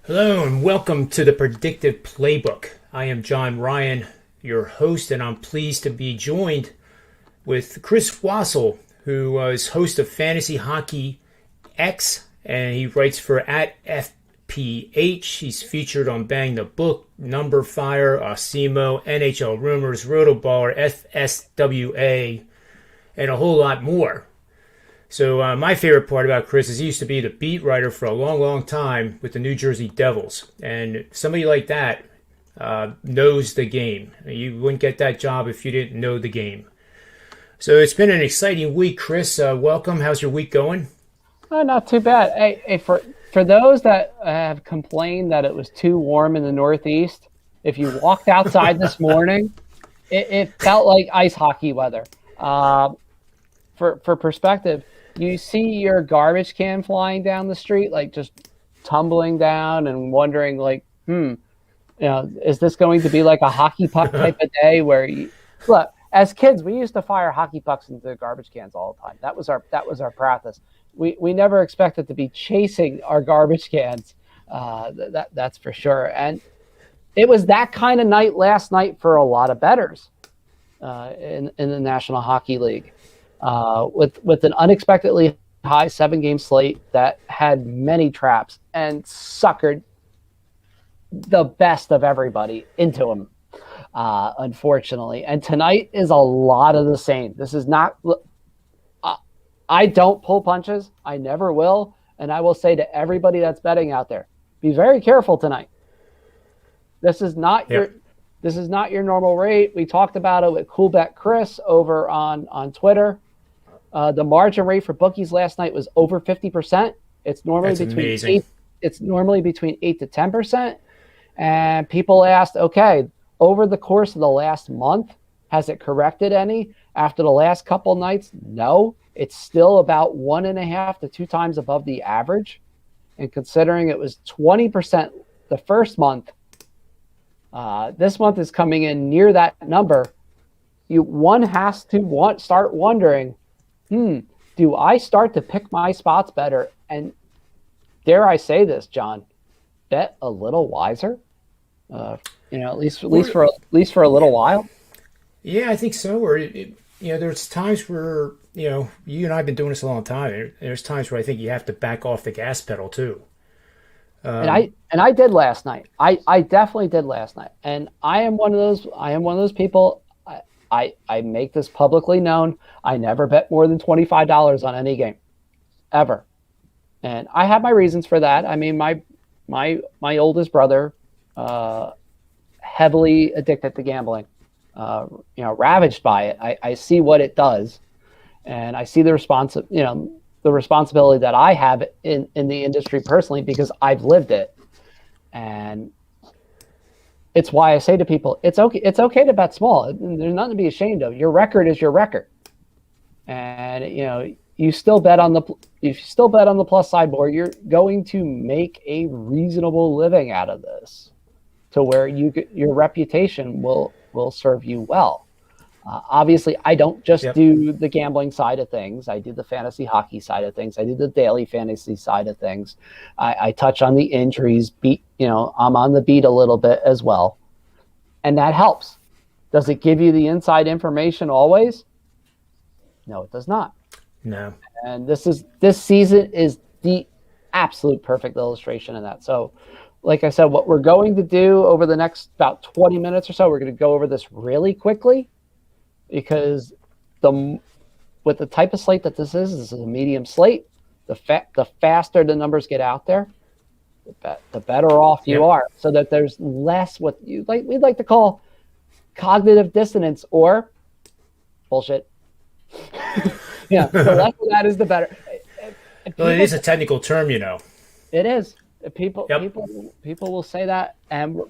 Hello and welcome to the Predictive Playbook. I am John Ryan, your host, and I'm pleased to be joined with Chris Wassel, who is host of Fantasy Hockey X, and he writes for @FPH. He's featured on Bang the Book, Number Fire, Osimo, NHL Rumors, Rotoballer, FSWA, and a whole lot more. So my favorite part about Chris is he used to be the beat writer for a long, long time with the New Jersey Devils. And somebody like that knows the game. You wouldn't get that job if you didn't know the game. So it's been an exciting week, Chris. Welcome. How's your week going? Not too bad. Hey, for those that have complained that it was too warm in the Northeast, if you walked outside this morning, it felt like ice hockey weather. For perspective, you see your garbage can flying down the street, like just tumbling down and wondering like, is this going to be like a hockey puck type of day where look, as kids, we used to fire hockey pucks into the garbage cans all the time. That was our practice. We never expected to be chasing our garbage cans. That's for sure. And it was that kind of night last night for a lot of bettors in the National Hockey League. With an unexpectedly high 7-game slate that had many traps and suckered the best of everybody into them, unfortunately. And tonight is a lot of the same. This is not I don't pull punches. I never will. And I will say to everybody that's betting out there, be very careful tonight. This is not your normal rate. We talked about it with Coolbet Chris over on Twitter. The margin rate for bookies last night was over 50%. It's normally between 8 to 10%. And people asked, okay, over the course of the last month, has it corrected any? After the last couple nights, no. It's still about 1.5 to 2 times above the average. And considering it was 20% the first month, this month is coming in near that number. One has to start wondering, do I start to pick my spots better? And dare I say this, John, bet a little wiser? At least for a little while. Yeah, I think so. Or there's times where you and I have been doing this a long time. There's times where I think you have to back off the gas pedal too. And I did last night. I definitely did last night. And I am one of those people. I make this publicly known. I never bet more than $25 on any game, ever. And I have my reasons for that. I mean, my oldest brother, heavily addicted to gambling, ravaged by it. I see what it does, and I see the responsibility that I have in the industry personally because I've lived it. And it's why I say to people, it's okay to bet small. There's nothing to be ashamed of. Your record is your record. And you still bet on the plus side more, you're going to make a reasonable living out of this to where your reputation will serve you well. Obviously, I don't just do the gambling side of things. I do the fantasy hockey side of things. I do the daily fantasy side of things. I touch on the injuries. I'm on the beat a little bit as well. And that helps. Does it give you the inside information always? No, it does not. No. And this season is the absolute perfect illustration of that. So, like I said, what we're going to do over the next about 20 minutes or so, we're going to go over this really quickly. Because with the type of slate that this is a medium slate. The faster the numbers get out there, the better off you are. So that there's less what we'd like to call cognitive dissonance or bullshit. The less of that is the better. Well, it is a technical term, It is. People will say that, and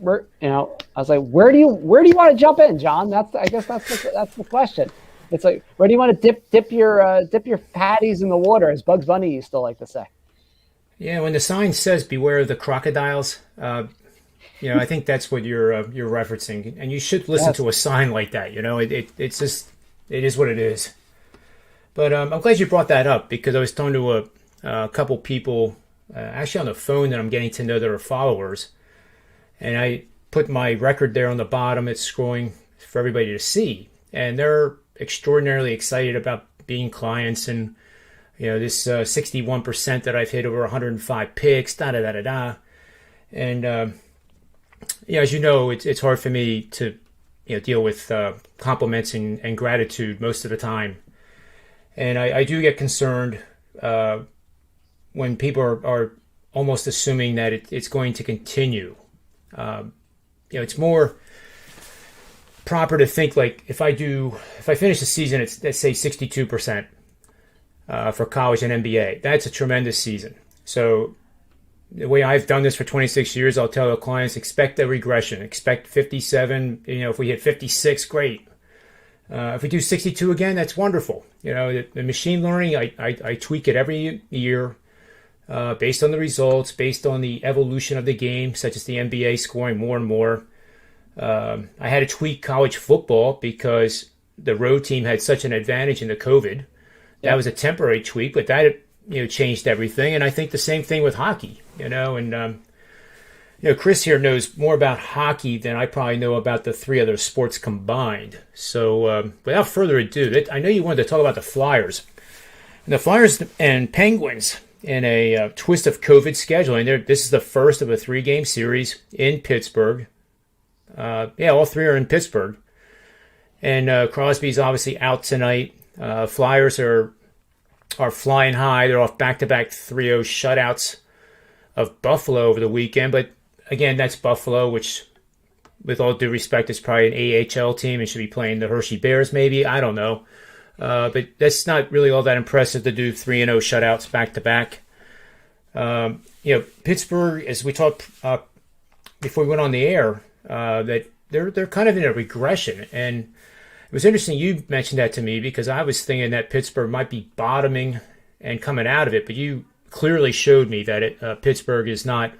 I was like, where do you want to jump in, John? That's the question. It's like, where do you want to dip your patties in the water, as Bugs Bunny used to like to say. Yeah, when the sign says "Beware of the crocodiles," I think that's what you're referencing, and you should listen to a sign like that. It's just it is what it is. But I'm glad you brought that up because I was talking to a couple people actually on the phone that I'm getting to know that are followers. And I put my record there on the bottom. It's scrolling for everybody to see. And they're extraordinarily excited about being clients. And, this 61% that I've hit over 105 picks, da-da-da-da-da. And, as you know, it's hard for me to, deal with compliments and gratitude most of the time. And I do get concerned when people are almost assuming that it's going to continue. It's more proper to think like if I finish the season, it's let's say 62% for college and NBA. That's a tremendous season. So the way I've done this for 26 years, I'll tell the clients, expect a regression, expect 57. If we hit 56, great. If we do 62 again, that's wonderful. The machine learning, I tweak it every year based on the results, based on the evolution of the game, such as the NBA scoring more and more. I had to tweak college football because the road team had such an advantage in the COVID. That was a temporary tweak, but that changed everything. And I think the same thing with hockey. Chris here knows more about hockey than I probably know about the three other sports combined. So without further ado, I know you wanted to talk about the Flyers. And the Flyers and Penguins in a twist of COVID scheduling. This is the first of a 3-game series in Pittsburgh. All three are in Pittsburgh. And Crosby's obviously out tonight. Flyers are flying high. They're off back-to-back 3-0 shutouts of Buffalo over the weekend. But again, that's Buffalo, which, with all due respect, is probably an AHL team and should be playing the Hershey Bears maybe. I don't know. But that's not really all that impressive to do 3-0 shutouts back-to-back. Pittsburgh, as we talked before we went on the air, that they're kind of in a regression. And it was interesting you mentioned that to me because I was thinking that Pittsburgh might be bottoming and coming out of it, but you clearly showed me that Pittsburgh is not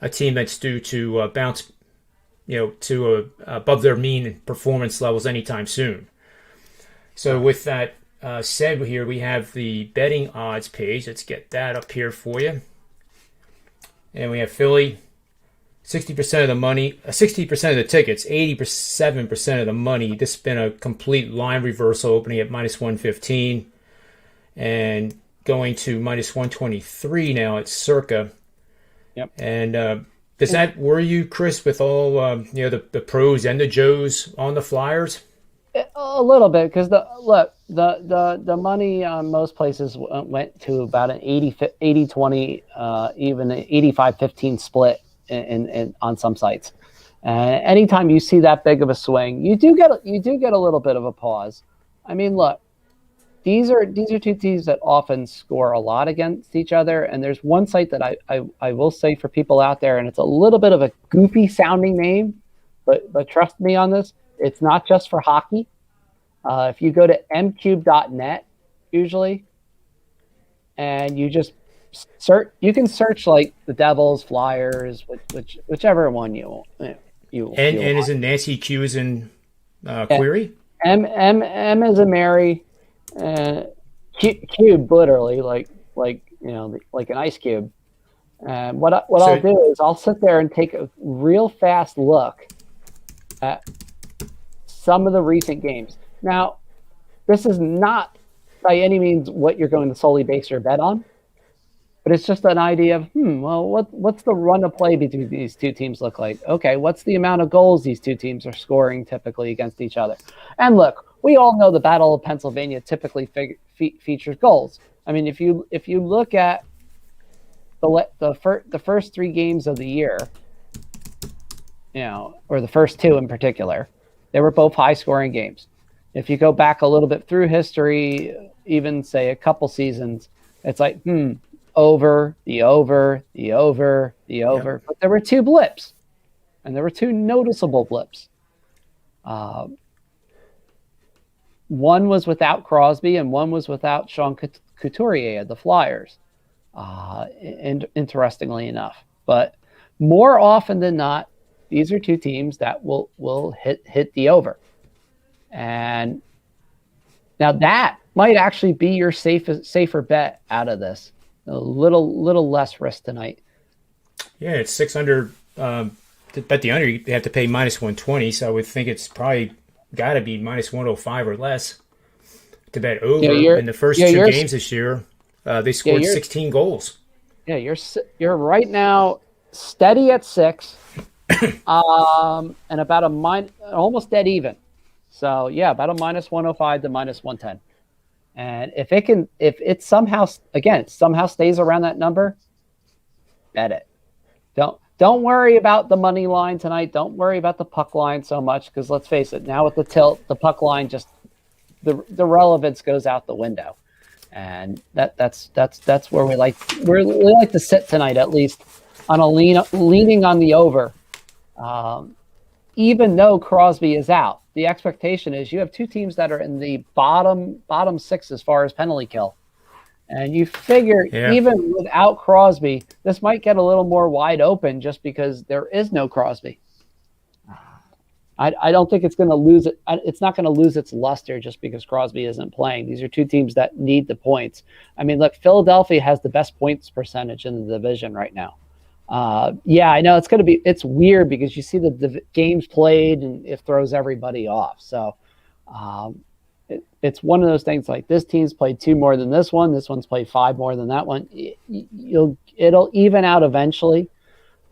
a team that's due to bounce, to above their mean performance levels anytime soon. So with that said, here we have the betting odds page. Let's get that up here for you. And we have Philly, 60% of the money, 60% of the tickets, 87% of the money. This has been a complete line reversal, opening at minus 115 and going to minus 123 now at circa. Yep. And does that worry you, Chris, with all the pros and the Joes on the Flyers? A little bit, because the money on most places went to about an 80-20, even an 85-15 split in on some sites. Anytime you see that big of a swing, you do get a little bit of a pause. I mean, look, these are two teams that often score a lot against each other, and there's one site that I will say for people out there, and it's a little bit of a goofy sounding name, but trust me on this. It's not just for hockey. If you go to mcube.net, usually, and you just search, you can search like the Devils, Flyers, whichever one you. And is it Nancy Q is in query? M is a Mary, cube literally like an ice cube. And what I'll do is I'll sit there and take a real fast look at some of the recent games. Now, this is not by any means what you're going to solely base your bet on, but it's just an idea of, what's the run of play between these two teams look like? Okay, what's the amount of goals these two teams are scoring typically against each other? And look, we all know the Battle of Pennsylvania typically features goals. I mean, if you look at the first 3 games of the year, or the first 2 in particular, they were both high-scoring games. If you go back a little bit through history, even say a couple seasons, it's like, over. But there were 2 blips, and there were 2 noticeable blips. One was without Crosby, and one was without Sean Couturier of the Flyers, interestingly enough. But more often than not, these are 2 teams that will hit the over. And now that might actually be your safer bet out of this. a little less risk tonight. Yeah, it's 600. To bet the under, you have to pay minus 120. So I would think it's probably got to be minus 105 or less to bet Yeah, over. In the first two games this year, they scored 16 goals. Yeah, you're right now steady at 6, and about almost dead even. So yeah, about a minus 105 to minus 110. And if it somehow stays around that number, bet it. Don't worry about the money line tonight. Don't worry about the puck line so much, because let's face it, now with the tilt, the puck line just the relevance goes out the window. And that's where we like to sit tonight, at least on leaning on the over. Even though Crosby is out, the expectation is you have two teams that are in the bottom 6 as far as penalty kill, and you figure even without Crosby, this might get a little more wide open just because there is no Crosby. I don't think it's going to lose it. It's not going to lose its luster just because Crosby isn't playing. These are two teams that need the points. I mean, look, Philadelphia has the best points percentage in the division right now. Yeah, I know it's weird because you see the games played and it throws everybody off. So it's one of those things like this team's played 2 more than this one. This one's played 5 more than that one. It'll even out eventually.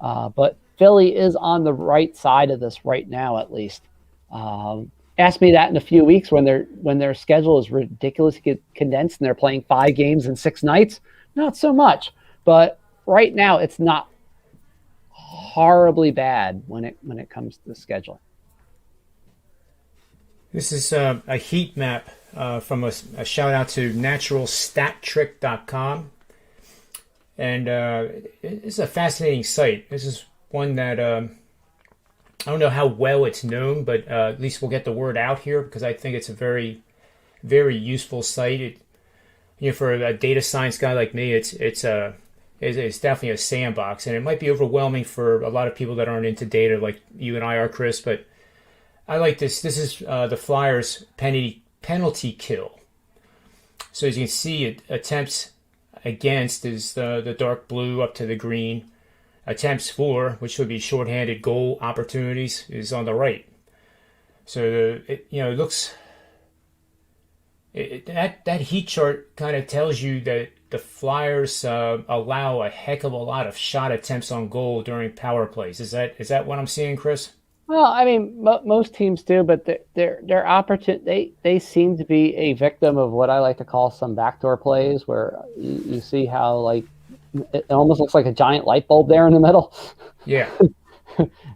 But Philly is on the right side of this right now, at least. Ask me that in a few weeks when their schedule is ridiculously condensed and they're playing 5 games in 6 nights. Not so much, but right now it's not horribly bad when it comes to the schedule. This is a heat map from a shout out to naturalstattrick.com, and it's a fascinating site. This is one that I don't know how well it's known, but at least we'll get the word out here because I think it's a very, very useful site. For a data science guy like me, it's definitely a sandbox, and it might be overwhelming for a lot of people that aren't into data like you and I are, Chris. But I like this. This is the Flyers' penalty kill. So as you can see, attempts against is the dark blue up to the green. Attempts for, which would be shorthanded goal opportunities, is on the right. So it looks that heat chart kind of tells you that the Flyers allow a heck of a lot of shot attempts on goal during power plays. Is that what I'm seeing, Chris? Well, I mean, most teams do, but they're opportune. They seem to be a victim of what I like to call some backdoor plays, where you see how like it almost looks like a giant light bulb there in the middle. Yeah.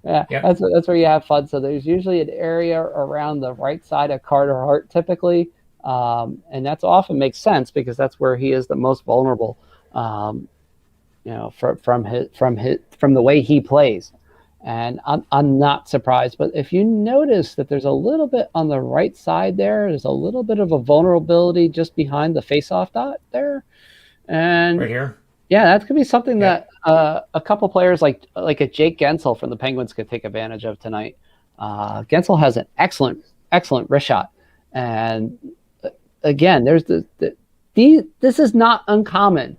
Yeah, yep. That's where you have fun. So there's usually an area around the right side of Carter Hart typically, and that's often makes sense because that's where he is the most vulnerable. From the way he plays, and I'm not surprised. But if you notice that there's a little bit on the right side there's a little bit of a vulnerability just behind the face-off dot there, and right here. Yeah, that could be something that a couple players like a Jake Gensel from the Penguins could take advantage of tonight. Gensel has an excellent wrist shot, and again, there's this is not uncommon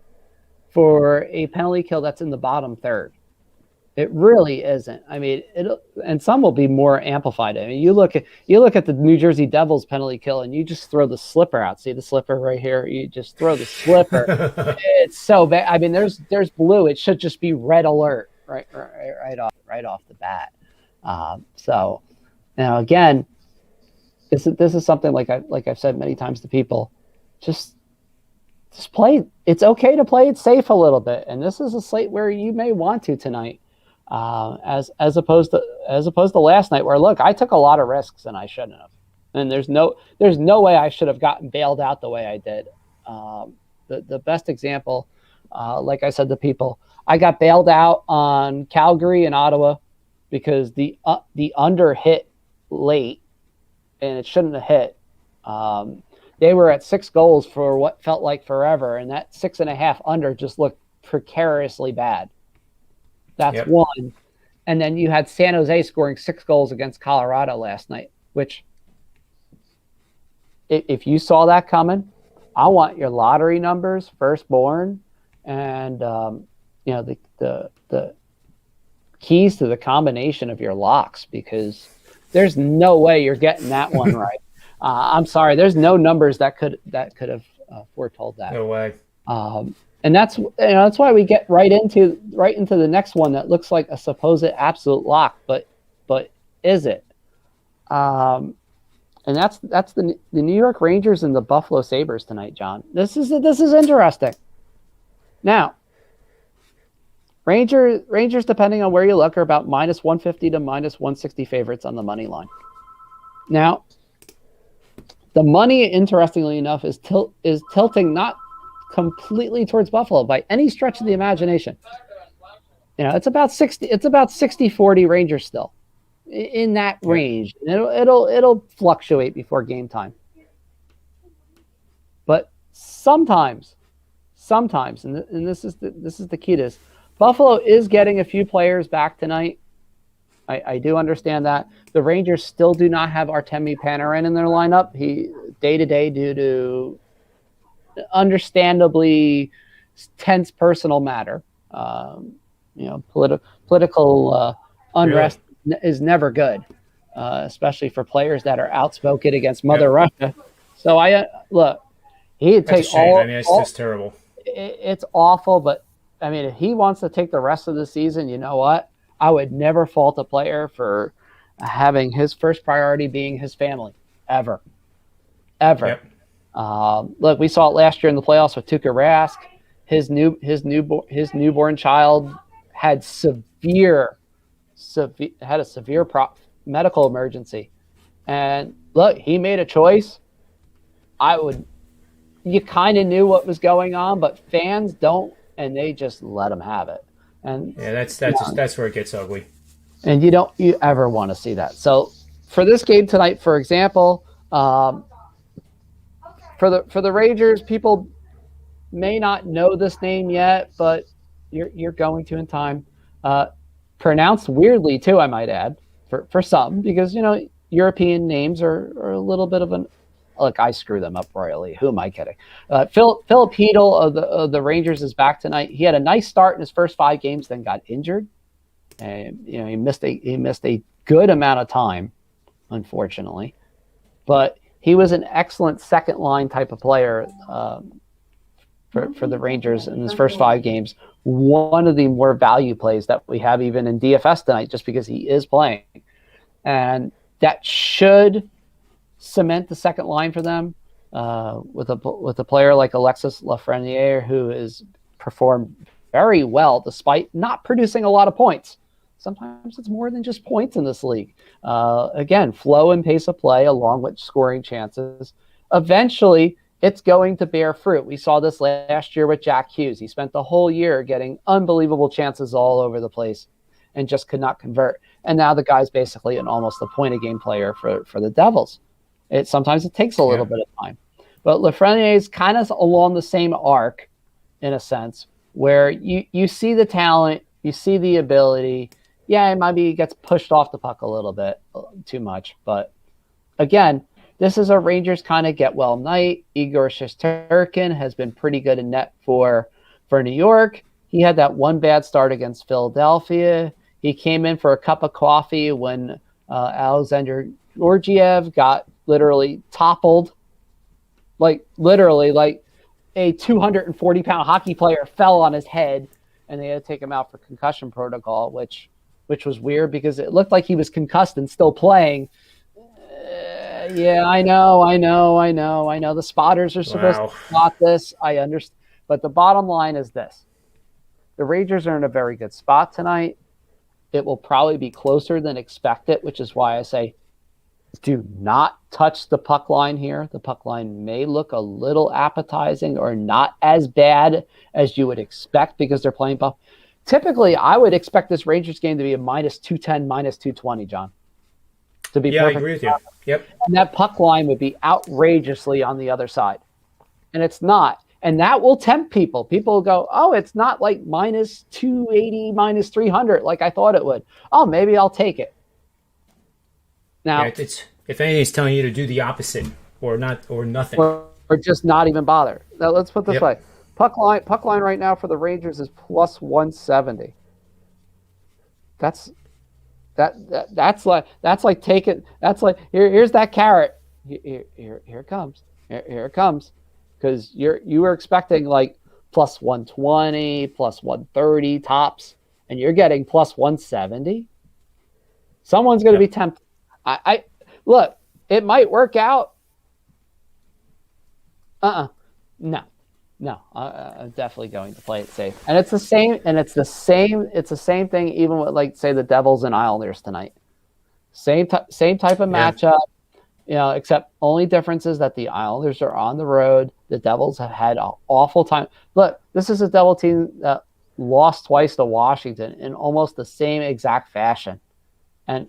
for a penalty kill that's in the bottom third. It really isn't. I mean, and some will be more amplified. I mean, you look at the New Jersey Devils penalty kill, and you just throw the slipper out. See the slipper right here? You just throw the slipper. It's so bad. I mean, there's blue. It should just be red alert right off the bat. So now again, this is something like I've said many times to people, just play. It's okay to play it safe a little bit, and this is a slate where you may want to tonight. As opposed to last night, where look, I took a lot of risks and I shouldn't have, and there's no way I should have gotten bailed out the way I did. The best example, like I said to people, I got bailed out on Calgary and Ottawa because the under hit late, and it shouldn't have hit. They were at 6 goals for what felt like forever, and that 6.5 under just looked precariously bad. That's one. And then you had San Jose scoring 6 goals against Colorado last night, which if you saw that coming, I want your lottery numbers, firstborn, and the keys to the combination of your locks, because there's no way you're getting that one right. I'm sorry, there's no numbers that could have foretold that. No way. And that's why we get right into the next one that looks like a supposed absolute lock, but is it? And that's the New York Rangers and the Buffalo Sabres tonight, John. This is interesting. Now, Rangers, depending on where you look, are about minus 150 to minus 160 favorites on the money line. Now, the money, interestingly enough, is tilting not completely towards Buffalo by any stretch of the imagination. It's about 60-40 Rangers still in that range. And it'll fluctuate before game time. But sometimes, and this is the key to this, Buffalo is getting a few players back tonight. I do understand that. The Rangers still do not have Artemi Panarin in their lineup. He day-to-day due to understandably tense personal matter. Political unrest is never good, especially for players that are outspoken against Mother Russia. So he'd take all. I mean, it's just terrible. It's awful, but I mean, if he wants to take the rest of the season, you know what? I would never fault a player for having his first priority being his family, ever. Yep. Look, we saw it last year in the playoffs with Tuukka Rask. His newborn child had a severe medical emergency, and look, he made a choice. You kind of knew what was going on, but fans don't, and they just let him have it. And that's where it gets ugly. And you ever want to see that. So for this game tonight, for example, for the Rangers, people may not know this name yet, but you're going to in time. Pronounced weirdly too, I might add, for some, because European names are a little bit of an. Look, I screw them up royally. Who am I kidding? Philip Hedl of the Rangers is back tonight. He had a nice start in his first 5 games, then got injured, and he missed a good amount of time, unfortunately. But he was an excellent second line type of player for the Rangers in his first 5 games. One of the more value plays that we have even in DFS tonight, just because he is playing, and that should cement the second line for them with a player like Alexis Lafreniere, who has performed very well despite not producing a lot of points. Sometimes it's more than just points in this league. Again, flow and pace of play along with scoring chances. Eventually, it's going to bear fruit. We saw this last year with Jack Hughes. He spent the whole year getting unbelievable chances all over the place and just could not convert. And now the guy's basically almost a point-a-game player for the Devils. Sometimes it takes a little bit of time. But Lafreniere is kind of along the same arc, in a sense, where you see the talent, you see the ability. Yeah, maybe he gets pushed off the puck a little bit too much. But again, this is a Rangers kind of get-well night. Igor Shesterkin has been pretty good in net for New York. He had that one bad start against Philadelphia. He came in for a cup of coffee when Alexander Georgiev got literally toppled, like a 240-pound hockey player fell on his head, and they had to take him out for concussion protocol, which was weird because it looked like he was concussed and still playing. Yeah, I know. The spotters are supposed to spot this. I understand. But the bottom line is this. The Rangers are in a very good spot tonight. It will probably be closer than expected, which is why I say do not touch the puck line here. The puck line may look a little appetizing or not as bad as you would expect because they're playing Buff. Typically, I would expect this Rangers game to be a minus 210, minus 220, John. To be perfect. I agree with you. Yep. And that puck line would be outrageously on the other side. And it's not. And that will tempt people. People will go, oh, it's not like minus 280, minus 300 like I thought it would. Oh, maybe I'll take it. Now, it's if anything, it's telling you to do the opposite or nothing. Or just not even bother. Now, let's put it this way. Puck line right now for the Rangers is plus 170. That's like taking here's that carrot. Here it comes. Here it comes. Because you were expecting like plus 120, plus 130 tops, and you're getting plus 170. Someone's going to be tempted. I look, it might work out. No, I'm definitely going to play it safe. And it's the same. It's the same thing. Even with, like, say, the Devils and Islanders tonight. Same type of matchup. Except only difference is that the Islanders are on the road. The Devils have had an awful time. Look, this is a Devil team that lost twice to Washington in almost the same exact fashion. And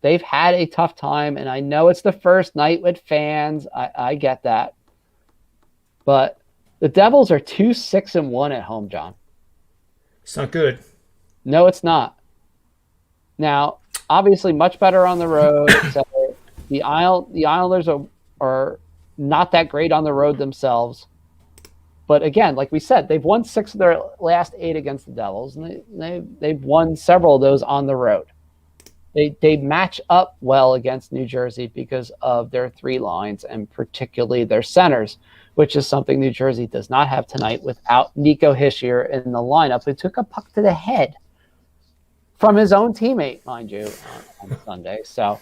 they've had a tough time. And I know it's the first night with fans. I get that. But the Devils are 2-6-1 at home, John. It's not good. No, it's not. Now, obviously, much better on the road. So the Islanders are not that great on the road themselves. But again, like we said, they've won 6 of their last 8 against the Devils, and they've won several of those on the road. They match up well against New Jersey because of their 3 lines and particularly their centers, which is something New Jersey does not have tonight without Nico Hischier in the lineup, who took a puck to the head from his own teammate, mind you, on Sunday. So,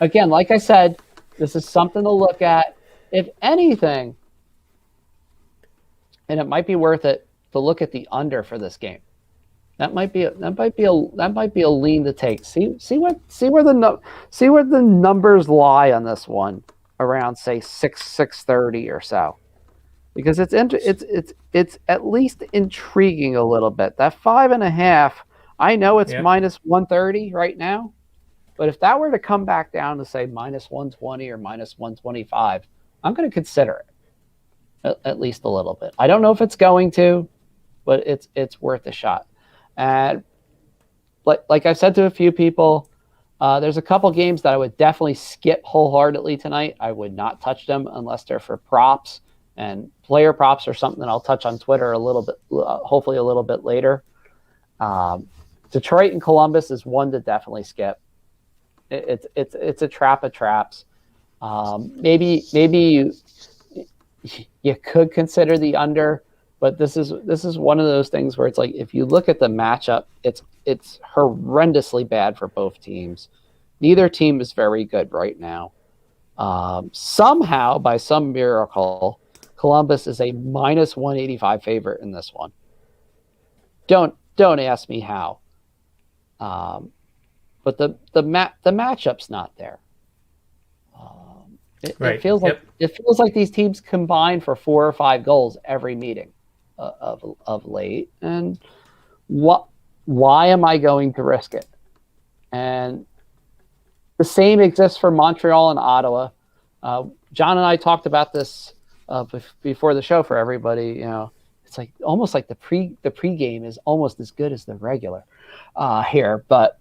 again, like I said, this is something to look at. If anything, and it might be worth it to look at the under for this game. That might be a lean to take. See where the numbers lie on this one around, say, 630 or so, because it's at least intriguing a little bit. That 5.5, I know it's minus 130 right now, but if that were to come back down to, say, minus 120 or minus 125, I'm going to consider it at least a little bit. I don't know if it's going to, but it's worth a shot. And like I've said to a few people, there's a couple games that I would definitely skip wholeheartedly tonight. I would not touch them unless they're for props, and player props are something that I'll touch on Twitter a little bit, hopefully a little bit later. Detroit and Columbus is one to definitely skip. It's a trap of traps. Maybe you could consider the under. But this is one of those things where it's like, if you look at the matchup, it's horrendously bad for both teams. Neither team is very good right now. Somehow, by some miracle, Columbus is a minus 185 favorite in this one. Don't ask me how. But the matchup's not there. It feels like these teams combine for 4 or 5 goals every meeting of late, and why am I going to risk it? And the same exists for Montreal and Ottawa. John and I talked about this before the show for everybody. It's like almost like the pregame is almost as good as the regular here, but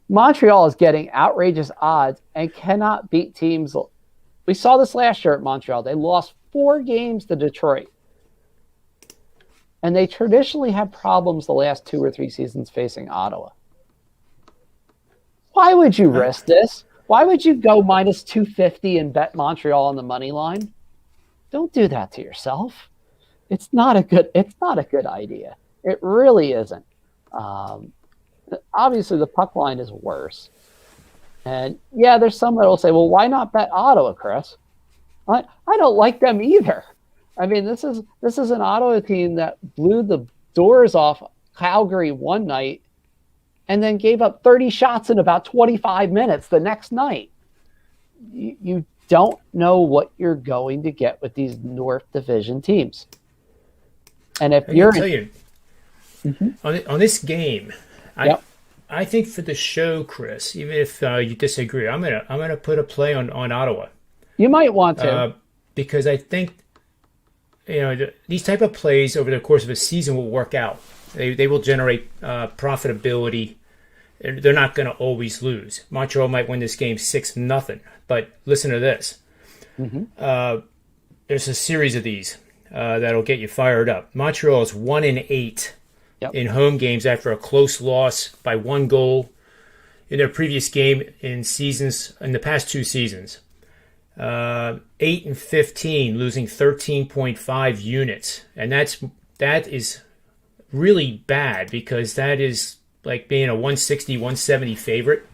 Montreal is getting outrageous odds and cannot beat teams. We saw this last year at Montreal. They lost 4 games to Detroit. And they traditionally have problems the last 2 or 3 seasons facing Ottawa. Why would you risk this? Why would you go minus 250 and bet Montreal on the money line? Don't do that to yourself. It's not a good idea. It really isn't. Obviously, the puck line is worse. And yeah, there's some that will say, well, why not bet Ottawa, Chris? I don't like them either. I mean, this is an Ottawa team that blew the doors off Calgary one night and then gave up 30 shots in about 25 minutes the next night. You don't know what you're going to get with these North Division teams. And if you're on this game, I think for the show, Chris, even if you disagree, I'm gonna put a play on Ottawa. You might want to, because I think these type of plays over the course of a season will work out. They will generate profitability. They're not going to always lose. Montreal might win this game 6-0, but listen to this. There's a series of these. that'll get you fired up. Montreal is 1-8 in home games after a close loss by 1 goal in their previous game in the past 2 seasons. 8-15, losing 13.5 units, and that is really bad because that is like being a 160, 170 favorite.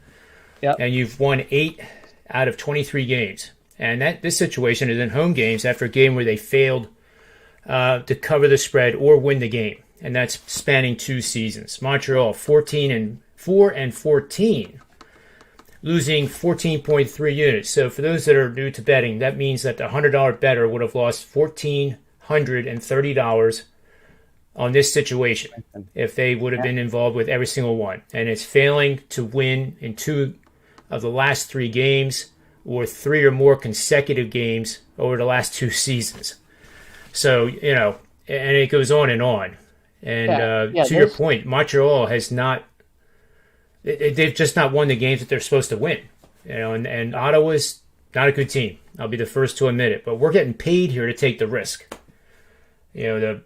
Yep. And you've won 8 out of 23 games. And this situation is in home games after a game where they failed to cover the spread or win the game. And that's spanning 2 seasons. Montreal 4-14, losing 14.3 units. So for those that are new to betting, that means that the $100 bettor would have lost $1,430 on this situation if they would have been involved with every single one. And it's failing to win in 2 of the last 3 games or 3 or more consecutive games over the last 2 seasons. So, and it goes on and on. And to your point, Montreal has not, they've just not won the games that they're supposed to win. And Ottawa's not a good team. I'll be the first to admit it. But we're getting paid here to take the risk. The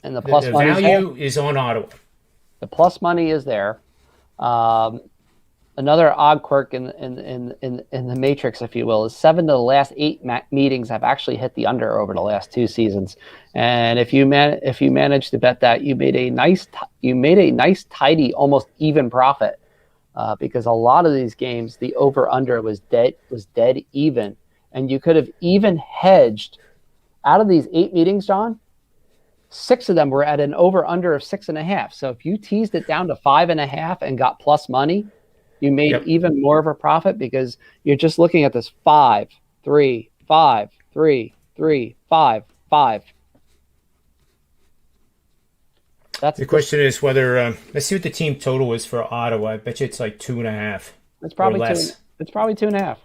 value is on Ottawa. The plus money is there. Another odd quirk in the matrix, if you will, is 7 of the last 8 meetings have actually hit the under over the last 2 seasons. And if you manage to bet that, you made a nice tidy, almost even profit, because a lot of these games the over under was dead even, and you could have even hedged out of these 8 meetings, John. 6 of them were at an over under of 6.5. So if you teased it down to 5.5 and got plus money, you made even more of a profit because you're just looking at this 5, 3, 5, 3, 3, 5, 5. The question is whether let's see what the team total is for Ottawa. I bet you it's like 2.5. It's probably less. It's probably 2.5.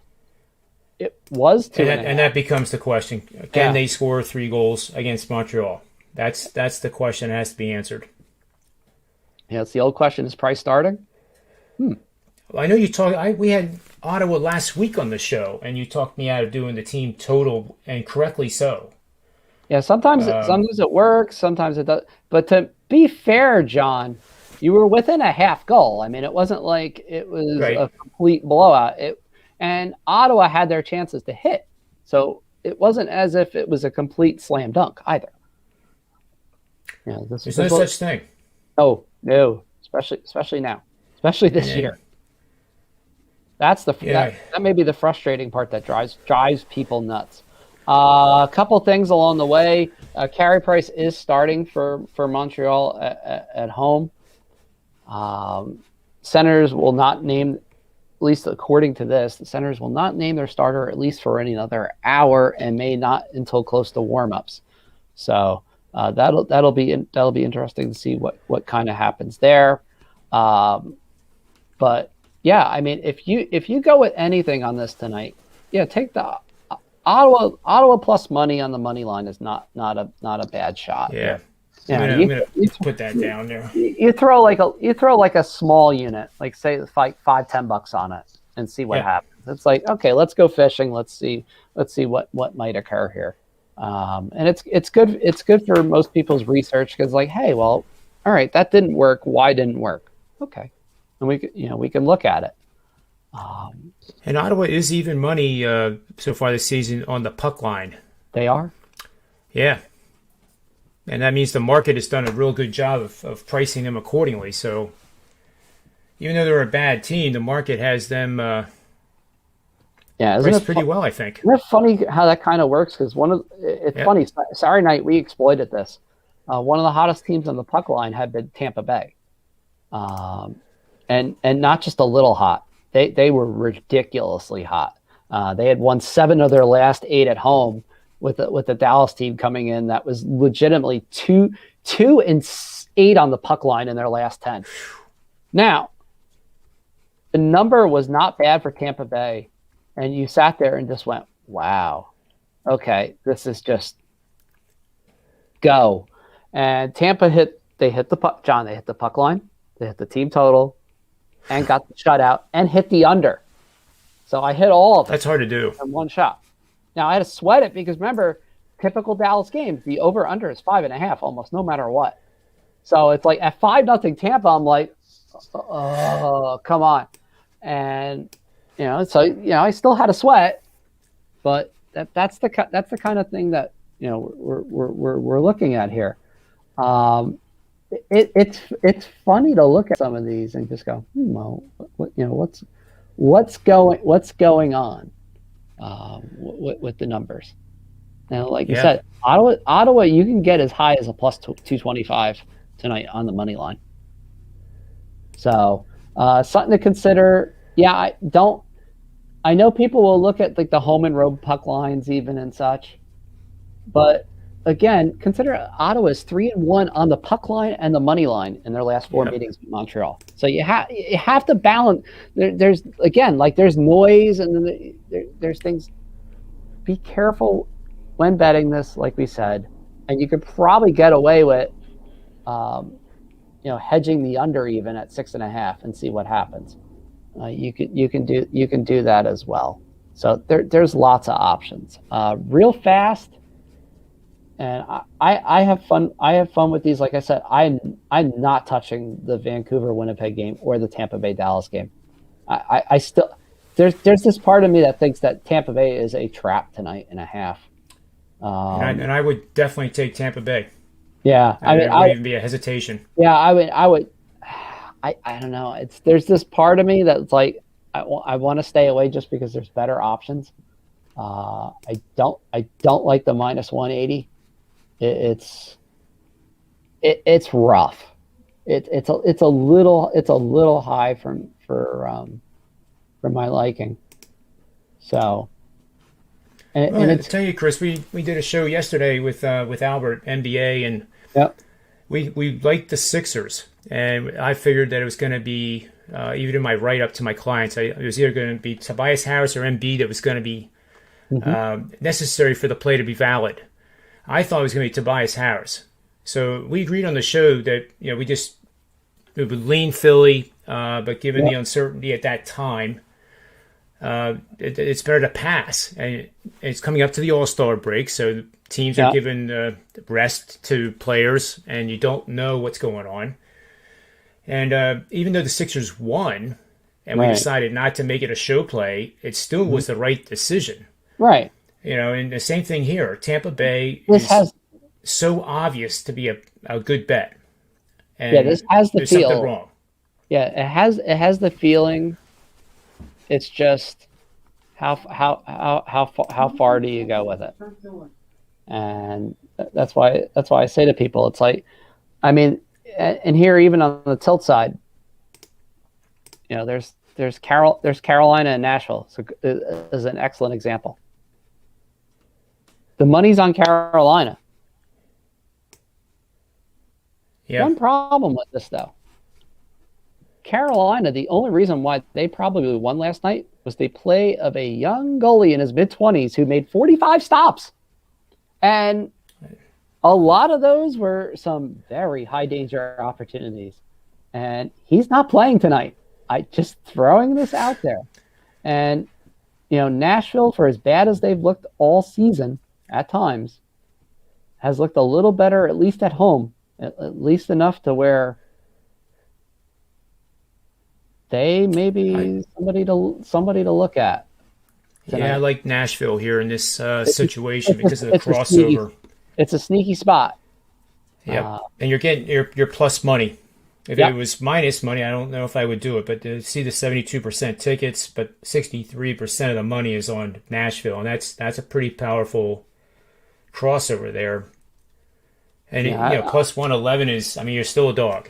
It was 2.5. And that becomes the question: can they score 3 goals against Montreal? That's the question that has to be answered. Yeah, it's the old question: is price starting? I know you talked. We had Ottawa last week on the show, and you talked me out of doing the team total, and correctly so. Yeah, sometimes it works, sometimes it does. But to be fair, John, you were within a half goal. I mean, it wasn't like it was a complete blowout. And Ottawa had their chances to hit, so it wasn't as if it was a complete slam dunk either. Yeah, there's no such thing. Oh no, especially now, especially this year. That's that may be the frustrating part that drives people nuts. A couple things along the way. Carry price is starting for Montreal at home. Senators will not name, at least according to this, the Senators will not name their starter at least for another hour and may not until close to warmups. So that'll be interesting to see what kind of happens there. But yeah, I mean, if you go with anything on this tonight, take the Ottawa plus money on the money line is not a bad shot. Yeah, I'm gonna put that down there. You throw like a small unit, like say $5-10 on it, and see what happens. It's like, okay, let's go fishing. Let's see what might occur here. And it's good. It's good for most people's research because, like, hey, well, all right, that didn't work. Why didn't it work? Okay. And we can look at it. And Ottawa is even money so far this season on the puck line. They are? Yeah. And that means the market has done a real good job of pricing them accordingly. So even though they're a bad team, the market has them priced pretty well, I think. Isn't it funny how that kind of works? Because funny. Saturday night, we exploited this. One of the hottest teams on the puck line had been Tampa Bay. And not just a little hot. They were ridiculously hot. They had won 7 of their last 8 at home with the Dallas team coming in that was legitimately 2-8 on the puck line in their last 10. Now, the number was not bad for Tampa Bay, and you sat there and just went, "Wow, okay, this is just go." And Tampa hit the puck, John. They hit the puck line. They hit the team total. And got the shutout and hit the under. So I hit all of it. That's hard to do. In one shot. Now I had to sweat it because remember, typical Dallas game. The over/under is 5.5, almost no matter what. So it's like at 5-0 Tampa, I'm like, oh, come on. And I still had a sweat, but that's the kind of thing that we're looking at here. It's funny to look at some of these and just go, well, what's going on with the numbers. Now, like you said, Ottawa, you can get as high as a plus 225 tonight on the money line. So something to consider. Yeah, I know people will look at like the home and road puck lines even and such, but again, consider Ottawa's 3-1 on the puck line and the money line in their last 4 meetings with Montreal. So you have to balance. There's noise and then there's things. Be careful when betting this, like we said, and you could probably get away with, hedging the under even at 6.5 and see what happens. You can do that as well. So there's lots of options. Real fast, and I have fun. I have fun with these. Like I said, I'm not touching the Vancouver Winnipeg game or the Tampa Bay Dallas game. I still there's this part of me that thinks that Tampa Bay is a trap tonight and a half. And I would definitely take Tampa Bay. Yeah, I mean, it wouldn't even be a hesitation. Yeah, I would. I don't know. There's this part of me that's like I want to stay away just because there's better options. I don't like the minus 180. It's rough. It's a little high for my liking. So. And I tell you, Chris, we did a show yesterday with Albert NBA, and we liked the Sixers, and I figured that it was going to be even in my write up to my clients, it was either going to be Tobias Harris or Embiid that was going to be necessary for the play to be valid. I thought it was going to be Tobias Harris, so we agreed on the show that we would lean Philly, but given the uncertainty at that time. It's better to pass. And it's coming up to the All-Star break, so teams are giving rest to players, and you don't know what's going on. And even though the Sixers won, and we decided not to make it a show play, it still was the right decision. Right. And the same thing here. Tampa Bay is so obvious to be a good bet. And this has the there's feel. something wrong. Yeah, it has the feeling. It's just how far do you go with it? And that's why I say to people, it's like, I mean, and here even on the tilt side, there's Carolina and Nashville. So is an excellent example. The money's on Carolina. Yeah. One problem with this though. Carolina, the only reason why they probably won last night was they play of a young goalie in his mid-20s who made 45 stops. And a lot of those were some very high-danger opportunities. And he's not playing tonight. I just throwing this out there. And, Nashville, for as bad as they've looked all season at times, has looked a little better, at least at home, at least enough to where they may be somebody to look at tonight. Yeah, I like Nashville here in this situation because of the crossover. It's a sneaky spot. Yeah, and you're getting your plus money. If it was minus money, I don't know if I would do it. But to see the 72% tickets, but 63% of the money is on Nashville, and that's a pretty powerful crossover there. And plus 111 is, I mean, you're still a dog.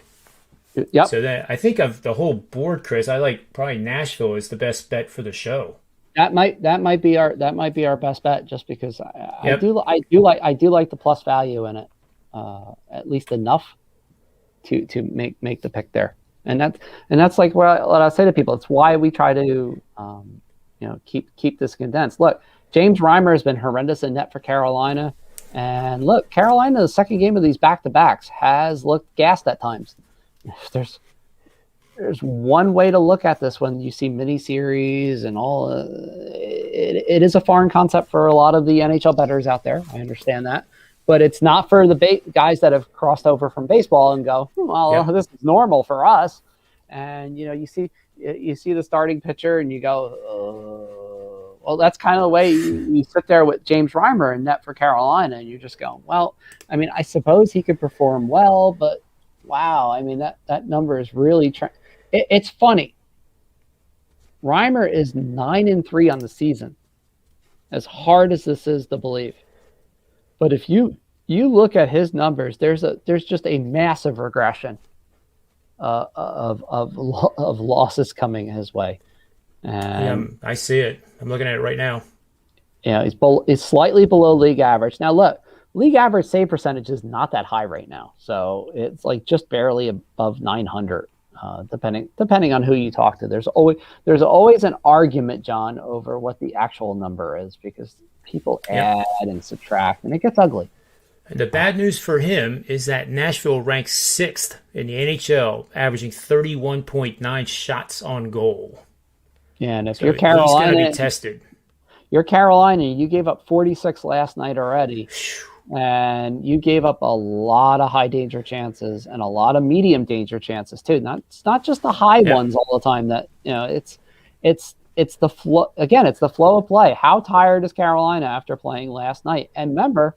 Yep. So that I think of the whole board, Chris, I like probably Nashville is the best bet for the show. That might be our best bet, just because I do like the plus value in it, at least enough to make the pick there. And that's like what I say to people. It's why we try to keep this condensed. Look, James Reimer has been horrendous in net for Carolina, and look, Carolina, the second game of these back-to-backs, has looked gassed at times. there's one way to look at this when you see miniseries and all. It is a foreign concept for a lot of the NHL bettors out there. I understand that, but it's not for the guys that have crossed over from baseball and go, well, this is normal for us. And you see the starting pitcher and you go, well, that's kind of the way you sit there with James Reimer in net for Carolina, and you're just going, well, I mean, I suppose he could perform well, but wow, I mean that number is really it's funny. Reimer is 9-3 on the season, as hard as this is to believe. But if you look at his numbers, there's just a massive regression of losses coming his way. And I see it. I'm looking at it right now. Yeah, he's slightly below league average. Now look, league average save percentage is not that high right now, so it's like just barely above 900. Depending on who you talk to, there's always an argument, John, over what the actual number is, because people add and subtract, and it gets ugly. And the bad news for him is that Nashville ranks 6th in the NHL, averaging 31.9 shots on goal. Yeah, and if you're Carolina, he's going to be tested. You're Carolina, you gave up 46 last night already. And you gave up a lot of high danger chances and a lot of medium danger chances too. It's not just the high ones all the time. That it's the flow. Again, it's the flow of play. How tired is Carolina after playing last night? And remember,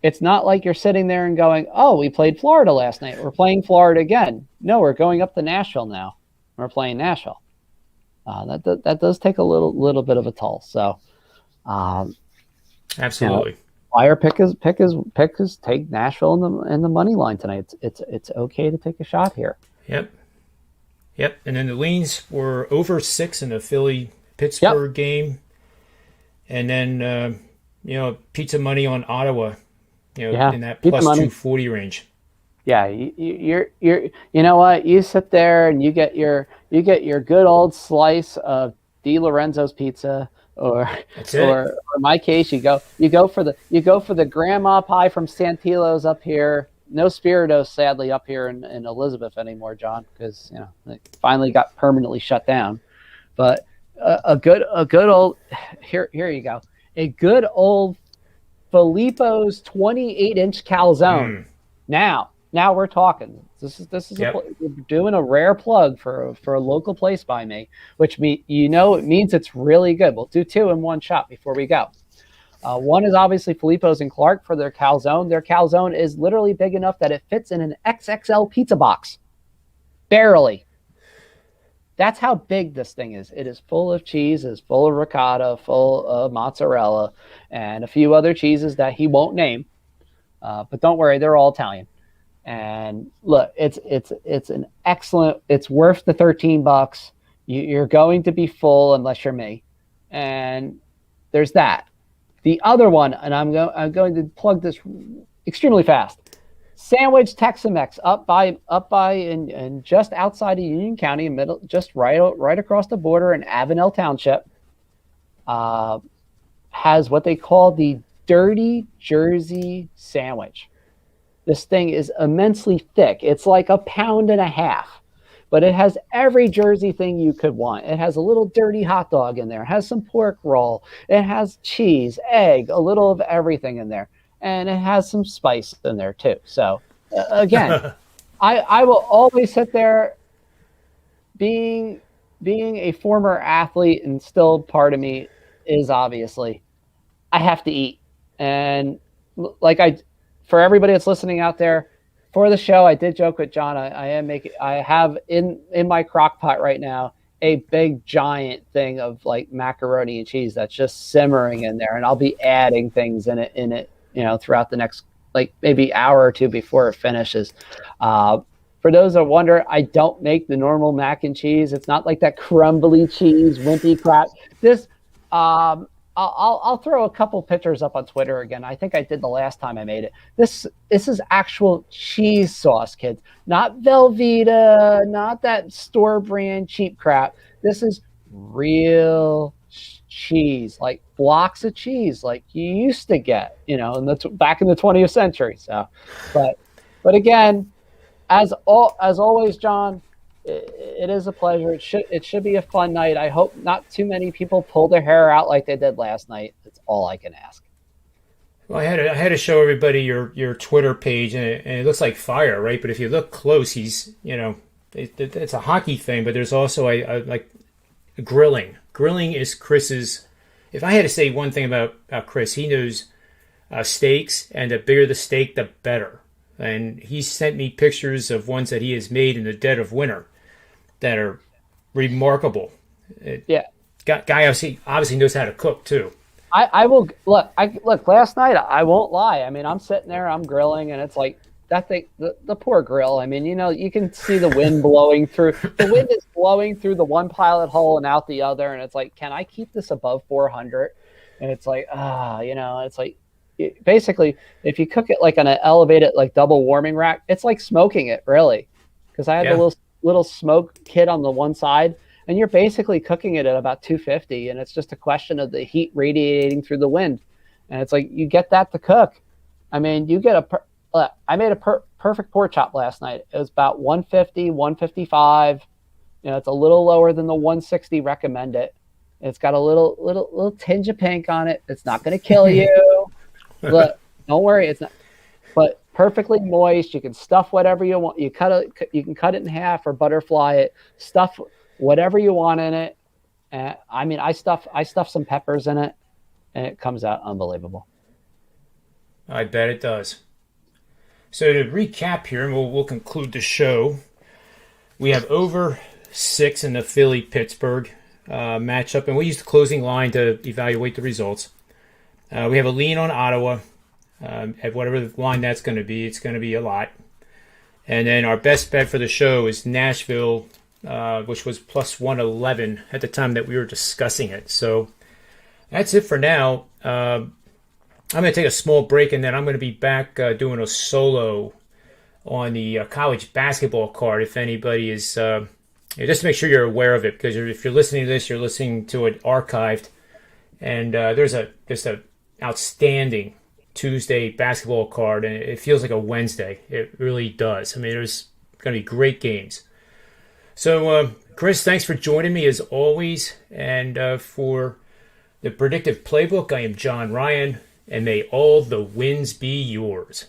it's not like you're sitting there and going, "Oh, we played Florida last night. We're playing Florida again." No, we're going up to Nashville now. We're playing Nashville. That does take a little bit of a toll. So, absolutely. Flyer pick is take Nashville in the money line tonight. It's okay to take a shot here. Yep. And then the leans were over 6 in the Philly-Pittsburgh game, and then pizza money on Ottawa, in that plus 240 range. Yeah, you're you know what? You sit there and you get your good old slice of Di Lorenzo's pizza. Or in my case, you go for the grandma pie from Santillo's up here. No Spiritos, sadly, up here in Elizabeth anymore, John, because it finally got permanently shut down. But a good old here you go, a good old Filippo's 28-inch calzone. Now we're talking. This is we're doing a rare plug for a local place by me, which it means it's really good. We'll do 2 in one shot before we go. One is obviously Filippo's and Clark for their calzone. Their calzone is literally big enough that it fits in an XXL pizza box. Barely. That's how big this thing is. It is full of cheese, it's full of ricotta, full of mozzarella, and a few other cheeses that he won't name. But don't worry, they're all Italian. And look, it's an excellent. It's worth the $13. You're going to be full unless you're me, and there's that. The other one, and I'm going to plug this extremely fast. Sandwich Tex-Mex up by and just outside of Union County, just right across the border in Avenel Township, has what they call the Dirty Jersey Sandwich. This thing is immensely thick. It's like 1.5 pounds, but it has every Jersey thing you could want. It has a little dirty hot dog in there. It has some pork roll. It has cheese, egg, a little of everything in there. And it has some spice in there too. So again, I will always sit there being a former athlete, and still part of me is obviously I have to eat. And for everybody that's listening out there, for the show, I did joke with John. I have in my crock pot right now a big giant thing of like macaroni and cheese that's just simmering in there, and I'll be adding things in it, throughout the next maybe hour or two before it finishes. For those that wonder, I don't make the normal mac and cheese. It's not like that crumbly cheese, wimpy crap. This I'll throw a couple pictures up on Twitter again. I think I did the last time I made it. This is actual cheese sauce, kids. Not Velveeta, not that store brand cheap crap. This is real cheese, like blocks of cheese, like you used to get, back in the 20th century. So, but again, as always, John, it is a pleasure. It should be a fun night. I hope not too many people pull their hair out like they did last night. That's all I can ask. Well, I had to show everybody your Twitter page, and it looks like fire, right? But if you look close, he's it's a hockey thing, but there's also a like grilling. Grilling is Chris's. If I had to say one thing about Chris, he knows steaks, and the bigger the steak, the better. And he sent me pictures of ones that he has made in the dead of winter that are remarkable. Yeah. Guy obviously knows how to cook too. I will look. Last night, I won't lie. I mean, I'm sitting there, I'm grilling, and it's like that thing. The poor grill. I mean, you can see the wind blowing through. The wind is blowing through the one pilot hole and out the other, and it's like, can I keep this above 400? And it's like, it's like, basically, if you cook it like on an elevated, like double warming rack, it's like smoking it, really, because I had the little smoke kit on the one side. And you're basically cooking it at about 250, and it's just a question of the heat radiating through the wind. And it's like you get that to cook. I mean, you get I made a perfect pork chop last night. It was about 150, 155. It's a little lower than the 160 recommended. It's got a little tinge of pink on it. It's not going to kill you. Look, don't worry, it's not. But perfectly moist. You can stuff whatever you want. You can cut it in half or butterfly it. Stuff whatever you want in it. I mean, I stuff some peppers in it, and it comes out unbelievable. I bet it does. So to recap here, and we'll conclude the show. We have over 6 in the Philly-Pittsburgh matchup, and we use the closing line to evaluate the results. We have a lean on Ottawa at whatever the line that's going to be. It's going to be a lot. And then our best bet for the show is Nashville, which was plus 111 at the time that we were discussing it. So that's it for now. I'm going to take a small break, and then I'm going to be back doing a solo on the college basketball card. If anybody is, just to make sure you're aware of it, because if you're listening to this, you're listening to it archived. And there's just a outstanding Tuesday basketball card, and it feels like a Wednesday. It really does. I mean, there's going to be great games. So, Chris, thanks for joining me as always. And for the Predictive Playbook, I am John Ryan, and may all the wins be yours.